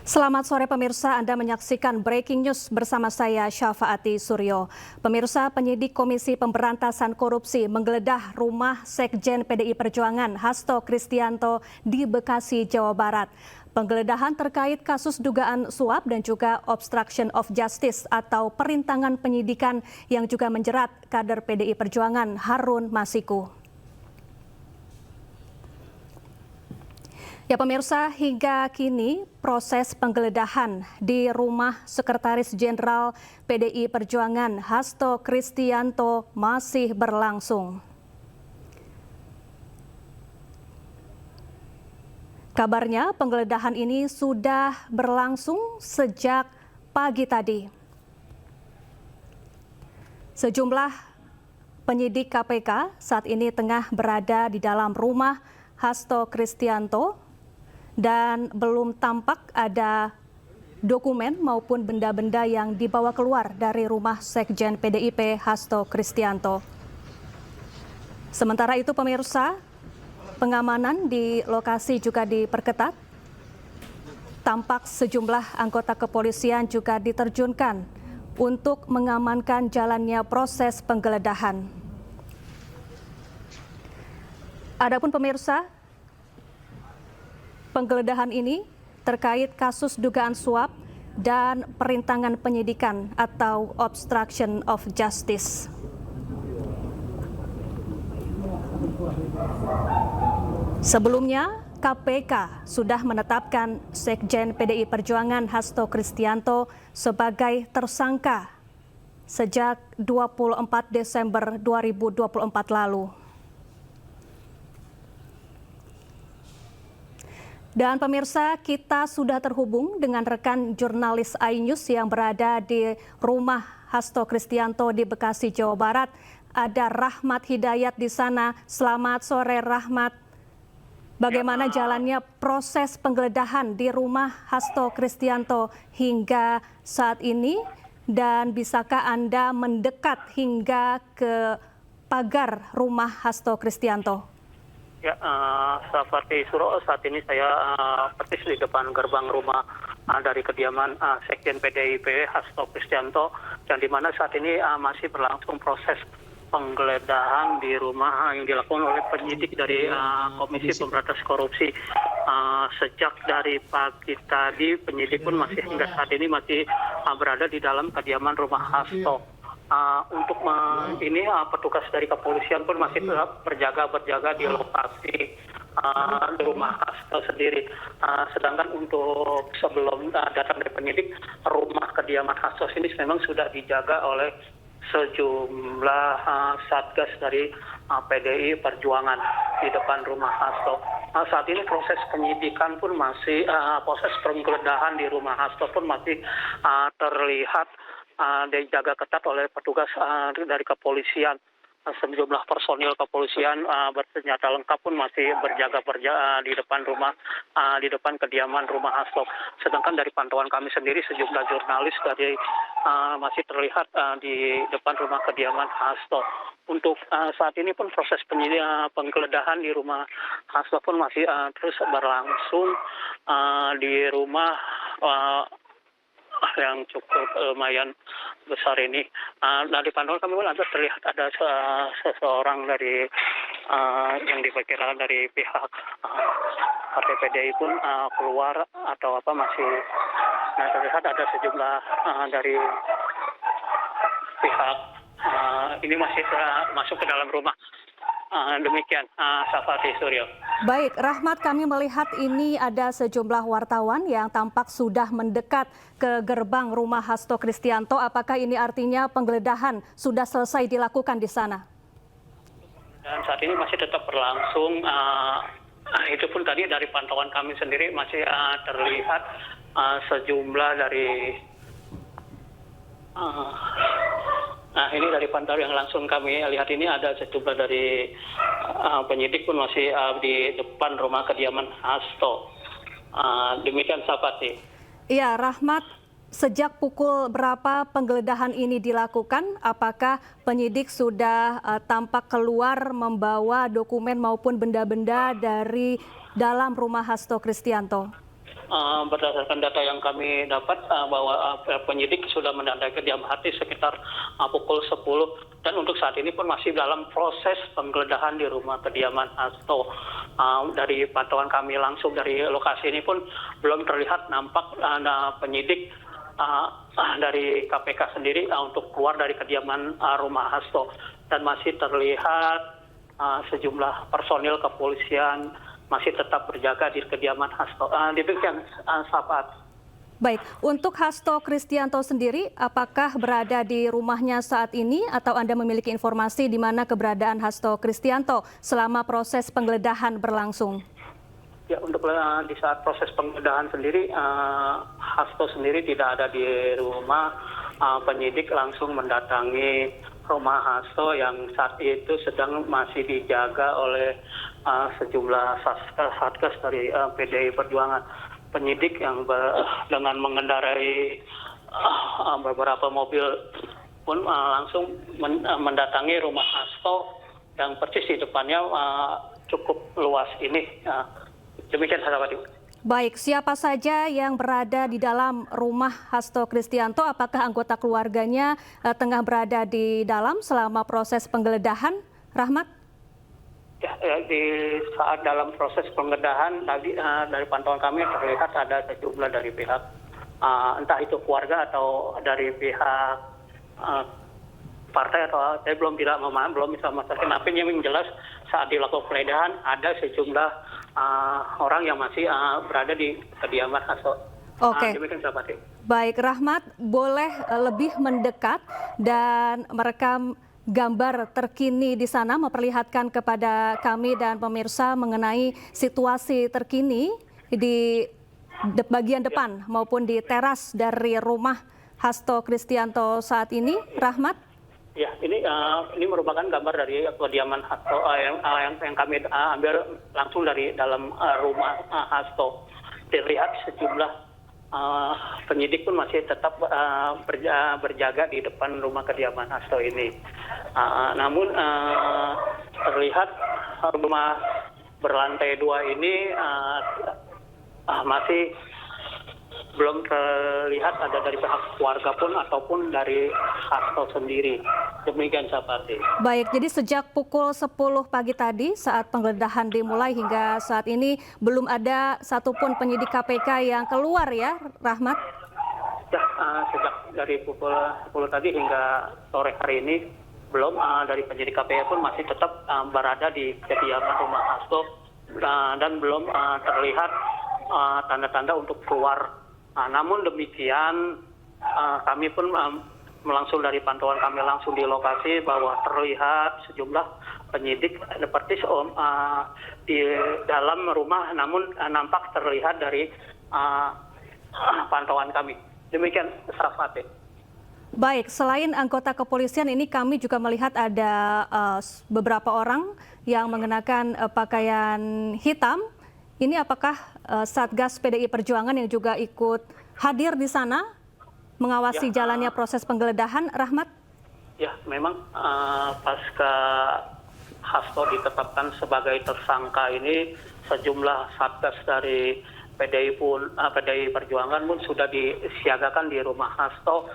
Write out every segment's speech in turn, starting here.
Selamat sore pemirsa, Anda menyaksikan Breaking News bersama saya Syafaati Suryo. Pemirsa, penyidik Komisi Pemberantasan Korupsi menggeledah rumah Sekjen PDI Perjuangan Hasto Kristianto di Bekasi, Jawa Barat. Penggeledahan terkait kasus dugaan suap dan juga obstruction of justice atau perintangan penyidikan yang juga menjerat kader PDI Perjuangan Harun Masiku. Ya pemirsa, hingga kini proses penggeledahan di rumah Sekretaris Jenderal PDI Perjuangan Hasto Kristianto masih berlangsung. Kabarnya penggeledahan ini sudah berlangsung sejak pagi tadi. Sejumlah penyidik KPK saat ini tengah berada di dalam rumah Hasto Kristianto dan belum tampak ada dokumen maupun benda-benda yang dibawa keluar dari rumah Sekjen PDIP Hasto Kristianto. Sementara itu pemirsa, pengamanan di lokasi juga diperketat. Tampak sejumlah anggota kepolisian juga diterjunkan untuk mengamankan jalannya proses penggeledahan. Adapun pemirsa, penggeledahan ini terkait kasus dugaan suap dan perintangan penyidikan atau obstruction of justice. Sebelumnya, KPK sudah menetapkan Sekjen PDI Perjuangan Hasto Kristianto sebagai tersangka sejak 24 Desember 2024 lalu. Dan pemirsa, kita sudah terhubung dengan rekan jurnalis iNews yang berada di rumah Hasto Kristianto di Bekasi, Jawa Barat. Ada Rahmat Hidayat di sana. Selamat sore Rahmat. Bagaimana jalannya proses penggeledahan di rumah Hasto Kristianto hingga saat ini? Dan bisakah Anda mendekat hingga ke pagar rumah Hasto Kristianto? Ya, seperti Suro, saat ini saya persis di depan gerbang rumah dari kediaman Sekjen PDIP Hasto Kristianto, dan di mana saat ini masih berlangsung proses penggeledahan di rumah yang dilakukan oleh penyidik dari Komisi Pemberantasan Korupsi. Sejak dari pagi tadi, penyidik pun masih hingga saat ini masih berada di dalam kediaman rumah Hasto. Untuk ini petugas dari kepolisian pun masih tetap berjaga di lokasi di rumah Hasto sendiri. Sedangkan untuk sebelum datang dari penyidik, rumah kediaman Hasto ini memang sudah dijaga oleh sejumlah satgas dari PDI Perjuangan di depan rumah Hasto. Saat ini proses penyidikan pun masih, proses penggeledahan di rumah Hasto pun masih terlihat dijaga ketat oleh petugas dari kepolisian. Sejumlah personil kepolisian bersenjata lengkap pun masih berjaga di depan rumah, di depan kediaman rumah Hasto. Sedangkan dari pantauan kami sendiri, sejumlah jurnalis dari masih terlihat di depan rumah kediaman Hasto. Untuk saat ini pun proses penggeledahan di rumah Hasto pun masih terus berlangsung di rumah yang cukup lumayan besar ini. Dari pantauan kami pun ada terlihat ada seseorang dari yang diperkirakan dari pihak partai PDI pun keluar atau apa masih terlihat ada sejumlah dari pihak ini masih masuk ke dalam rumah. Demikian, Syafaati Suryo. Baik, Rahmat, kami melihat ini ada sejumlah wartawan yang tampak sudah mendekat ke gerbang rumah Hasto Kristianto. Apakah ini artinya penggeledahan sudah selesai dilakukan di sana? Dan saat ini masih tetap berlangsung. Itu pun tadi dari pantauan kami sendiri masih terlihat sejumlah dari ini dari pantauan yang langsung kami lihat ini ada sejumlah dari penyidik pun masih di depan rumah kediaman Hasto. Demikian Syafaati. Iya, Rahmat, sejak pukul berapa penggeledahan ini dilakukan? Apakah penyidik sudah tampak keluar membawa dokumen maupun benda-benda dari dalam rumah Hasto Kristianto? berdasarkan data yang kami dapat bahwa penyidik sudah mendatangi kediaman Hati sekitar pukul 10 dan untuk saat ini pun masih dalam proses penggeledahan di rumah kediaman Hasto. Dari pantauan kami langsung dari lokasi ini pun belum terlihat nampak penyidik dari KPK sendiri untuk keluar dari kediaman rumah Hasto dan masih terlihat sejumlah personil kepolisian masih tetap berjaga di kediaman Hasto. Demikian, Sahabat. Baik, untuk Hasto Kristianto sendiri, apakah berada di rumahnya saat ini atau Anda memiliki informasi di mana keberadaan Hasto Kristianto selama proses penggeledahan berlangsung? Ya, untuk di saat proses penggeledahan sendiri, Hasto sendiri tidak ada di rumah. Penyidik langsung mendatangi rumah Hasto yang saat itu sedang masih dijaga oleh sejumlah satgas dari PDI Perjuangan. Penyidik yang dengan mengendarai beberapa mobil pun langsung mendatangi rumah Hasto yang persis di depannya cukup luas ini. Demikian, sahabat Ibu. Baik, siapa saja yang berada di dalam rumah Hasto Kristianto? Apakah anggota keluarganya tengah berada di dalam selama proses penggeledahan, Rahmat? Ya, di saat dalam proses penggeledahan tadi dari pantauan kami terlihat ada sejumlah dari pihak entah itu keluarga atau dari pihak partai atau saya belum bisa memastikan. Tapi yang jelas saat dilakukan penggeledahan ada sejumlah orang yang masih berada di kediaman Hasto. Oke. Demikian, sahabat. Baik, Rahmat, boleh lebih mendekat dan merekam gambar terkini di sana, memperlihatkan kepada kami dan pemirsa mengenai situasi terkini di bagian depan maupun di teras dari rumah Hasto Kristianto saat ini, Rahmat? Ya, ini merupakan gambar dari kediaman Hasto yang kami ambil langsung dari dalam rumah Hasto. Terlihat sejumlah penyidik pun masih tetap berjaga di depan rumah kediaman Hasto ini. Namun terlihat rumah berlantai 2 ini masih belum terlihat ada dari pihak keluarga pun ataupun dari Hasto sendiri. Demikian, sahabat. Baik, jadi sejak pukul 10 pagi tadi saat penggeledahan dimulai hingga saat ini belum ada satupun penyidik KPK yang keluar ya, Rahmat? Ya, sejak dari pukul 10 tadi hingga sore hari ini belum dari penyidik KPK pun masih tetap berada di kediaman rumah Hasto dan belum terlihat tanda-tanda untuk keluar. Namun demikian kami pun langsung dari pantauan kami langsung di lokasi bahwa terlihat sejumlah penyidik seperti di dalam rumah, namun nampak terlihat dari pantauan kami. Demikian, Safati. Baik, selain anggota kepolisian ini kami juga melihat ada beberapa orang yang mengenakan pakaian hitam. Ini apakah Satgas PDI Perjuangan yang juga ikut hadir di sana mengawasi jalannya proses penggeledahan, Rahmat? Ya, memang pasca Hasto ditetapkan sebagai tersangka ini sejumlah Satgas dari PDI Perjuangan pun sudah disiagakan di rumah Hasto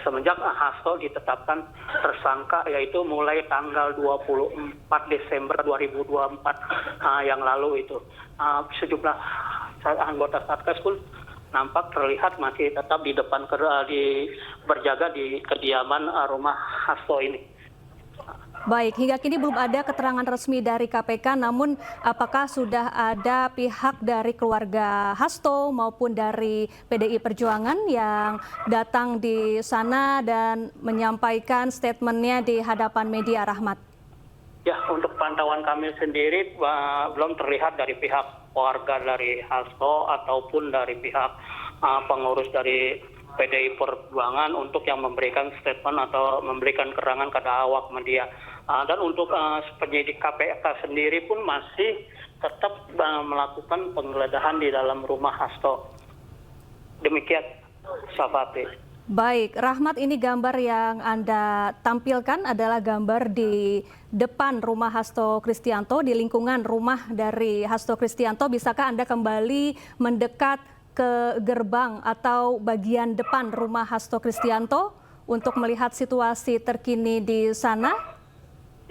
semenjak Hasto ditetapkan tersangka, yaitu mulai tanggal 24 Desember 2024 yang lalu itu. Sejumlah anggota Satgas pun nampak terlihat masih tetap di depan berjaga di kediaman rumah Hasto ini. Baik, hingga kini belum ada keterangan resmi dari KPK, namun apakah sudah ada pihak dari keluarga Hasto maupun dari PDI Perjuangan yang datang di sana dan menyampaikan statementnya di hadapan media, Rahmat? Ya, untuk pantauan kami sendiri belum terlihat dari pihak keluarga dari Hasto ataupun dari pihak pengurus dari PDI Perjuangan untuk yang memberikan statement atau memberikan keterangan kepada awak media. Dan untuk penyidik KPK sendiri pun masih tetap melakukan penggeledahan di dalam rumah Hasto. Demikian, sahabat. Baik, Rahmat, ini gambar yang Anda tampilkan adalah gambar di depan rumah Hasto Kristianto, di lingkungan rumah dari Hasto Kristianto. Bisakah Anda kembali mendekat ke gerbang atau bagian depan rumah Hasto Kristianto untuk melihat situasi terkini di sana?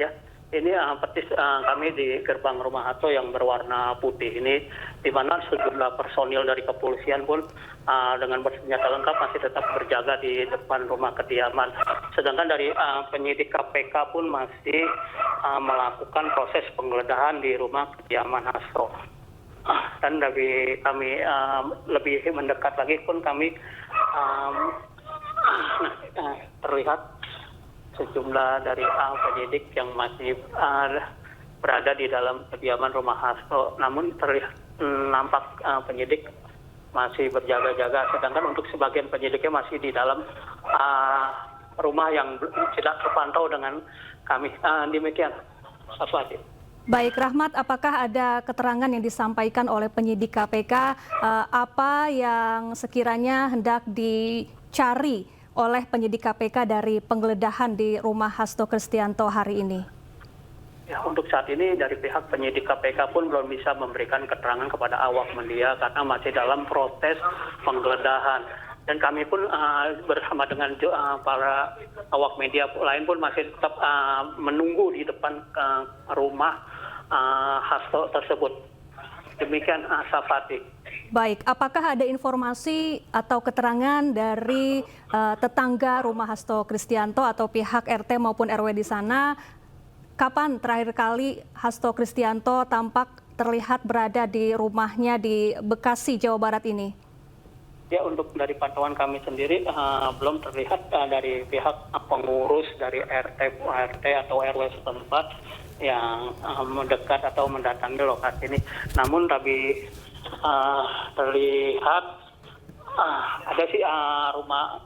Ya, ini persis kami di gerbang rumah Hasto yang berwarna putih ini, di mana sejumlah personil dari kepolisian pun dengan bersenjata lengkap masih tetap berjaga di depan rumah kediaman. Sedangkan dari penyidik KPK pun masih melakukan proses penggeledahan di rumah kediaman Hasto. Dan dari kami lebih mendekat lagi pun kami terlihat sejumlah dari penyidik yang masih berada di dalam kediaman rumah Hasto. Namun terlihat nampak penyidik masih berjaga-jaga, sedangkan untuk sebagian penyidiknya masih di dalam rumah yang tidak terpantau dengan kami. Demikian, Pak Fatih. Baik, Rahmat, apakah ada keterangan yang disampaikan oleh penyidik KPK apa yang sekiranya hendak dicari oleh penyidik KPK dari penggeledahan di rumah Hasto Kristianto hari ini? Ya, untuk saat ini dari pihak penyidik KPK pun belum bisa memberikan keterangan kepada awak media karena masih dalam proses penggeledahan. Dan kami pun bersama dengan para awak media lain pun masih tetap menunggu di depan rumah Hasto tersebut. Demikian, Safati. Baik, apakah ada informasi atau keterangan dari tetangga rumah Hasto Kristianto atau pihak RT maupun RW di sana, kapan terakhir kali Hasto Kristianto tampak terlihat berada di rumahnya di Bekasi, Jawa Barat ini? Ya, untuk dari pantauan kami sendiri belum terlihat dari pihak pengurus dari RT atau RW setempat yang mendekat atau mendatangi lokasi ini. Namun tapi terlihat ada sih rumah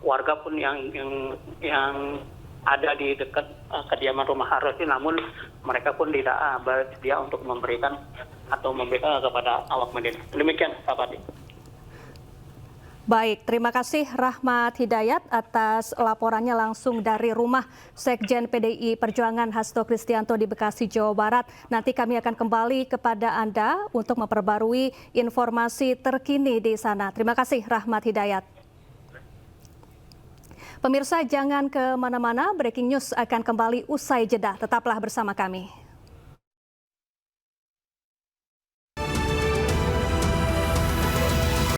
warga pun yang ada di dekat kediaman rumah Hasto, namun mereka pun tidak bersedia untuk memberikan kepada awak media. Demikian, Pak Padi. Baik, terima kasih Rahmat Hidayat atas laporannya langsung dari rumah Sekjen PDI Perjuangan Hasto Kristianto di Bekasi, Jawa Barat. Nanti kami akan kembali kepada Anda untuk memperbarui informasi terkini di sana. Terima kasih Rahmat Hidayat. Pemirsa, jangan kemana-mana, breaking news akan kembali usai jeda. Tetaplah bersama kami.